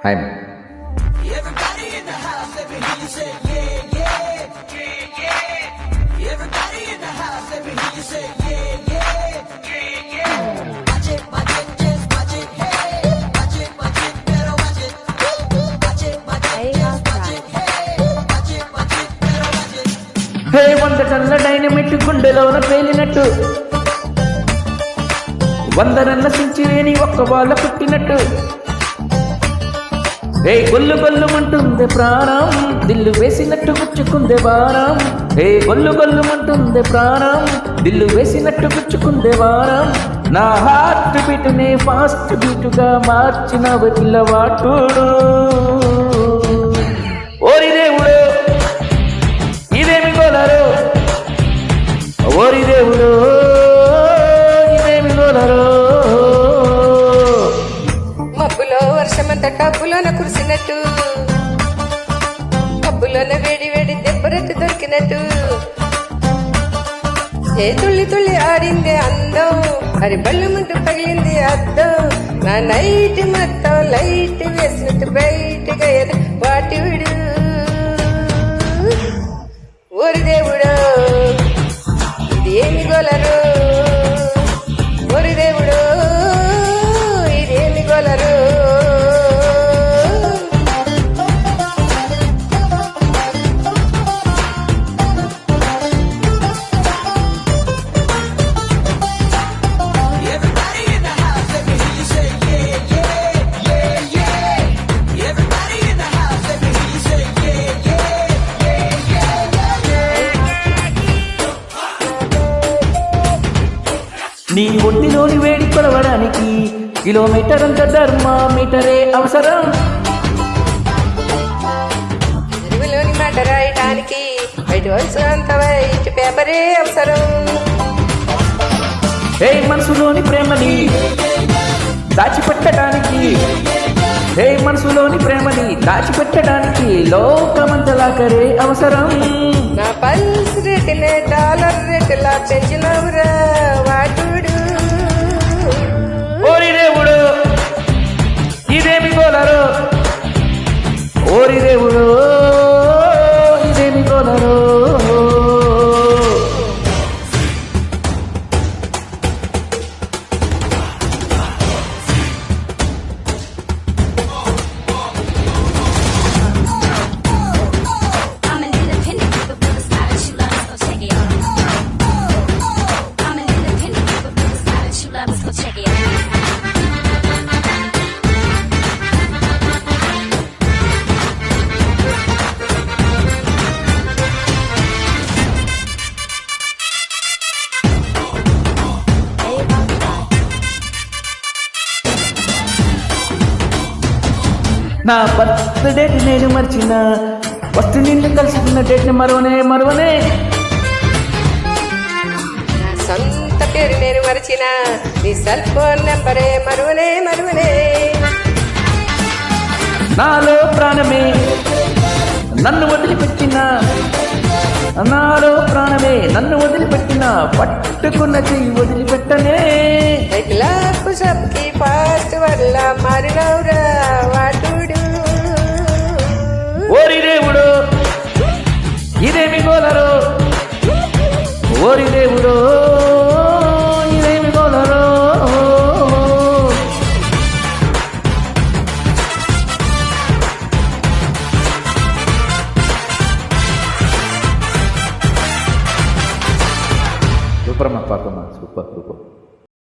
Hi. Everybody in the house, let me hear you say yeah, yeah, yeah, yeah. Everybody in the house, let me hear you say yeah, yeah, yeah, yeah. Watch it, just watch it, hey. Watch it, better watch it. Watch it, just watch it, hey. Watch it, better watch it. హే వంద టన్నుల dynamite గుండెలోన పేలినట్టు, 100 రన్ల సెంచరీని ఒక్క బాల కొట్టినట్టు. ఏ గొల్లు గొల్లుమంటుంది ప్రాణం, దిల్లు వేసినట్టు గుచ్చుకుందే వారం. ఏ గొల్లు గొల్లుమంటుంది ప్రాణం, దిల్లు వేసినట్టు గుచ్చుకుందే వారం. నా హార్ట్ బీటునే ఫాస్ట్ బీటుగా మార్చిన పిల్లవాటుడు. ఓరి దేవుడు ఇదేమి గోలరు, ఓరి దేవుడు ఇదేమి గోలరు. మబ్బులో వర్షమంత టబ్బులోన కురిసినట్టు, మబ్బులోన వేడి వేడి దెబ్బరెట్టు దొరికినట్టు. ఏ తుళ్ళి తుళ్ళి ఆడింది అందం, అరి బళ్ళు ముందు పగిలింది అద్దం. నా నైట్ మొత్తం లైట్ వేసినట్టు బయటగా వాటి విడు. ఓరి దేవుడు ఇది ఏమి గోలరు, ఓరి దేవుడు ఇదేమి గోలరు. Everybody in the house, let me hear you say yeah, yeah, yeah, yeah. Everybody in the house, let me hear you say yeah, yeah, yeah, yeah. నీ ఒంటిలోని వేడి కొలవడానికి కిలోమీటర్ అంత థర్మామీటరే అవసరం. తెలుగులోని మాట రాయడానికి బయట వలస అంత వైట్ పేపరే అవసరం. ఏ మనసులోని ప్రేమని దాచిపెట్టడానికి, ఏ మనసులోని ప్రేమని దాచిపెట్టడానికి లోకమంతలాకరే అవసరం. నా పల్స్ రేటునే డాలర్ రేటులా పెంచినవురా వాటుడు. ఓరి దేవుడు ఇదేమి గోలరు, ఓరి దేవుడు ఇదేమి గోలరు. I'm an independent with a real style that you love, let's go check it out. I'm an independent with a real style that you love, let's go check it out. నా birth date నేను మర్చిన, first నిన్ను కలుసుకున్న date మరువనే. నా సొంత పేరు నేను మరచిన, నీ సెల్ ఫోన్ నెంబరే మరువనే. నాలో ప్రాణమే నన్ను వదిలిపెట్టిన, నాలో ప్రాణమే నన్ను వదిలిపెట్టిన, పట్టుకున్న చెయ్యి వదిలిపెట్టనే. క్లబ్ సబ్కి ఫాస్ట్ వల్ల మారినవురా వాటుడు. ఓరి దేవుడు ఇదేమి గోలరు, ఓరి దేవుడు ఇదేమి గోలరు. సూపర్ అమ్మా, పాపమ్మ సూపర్.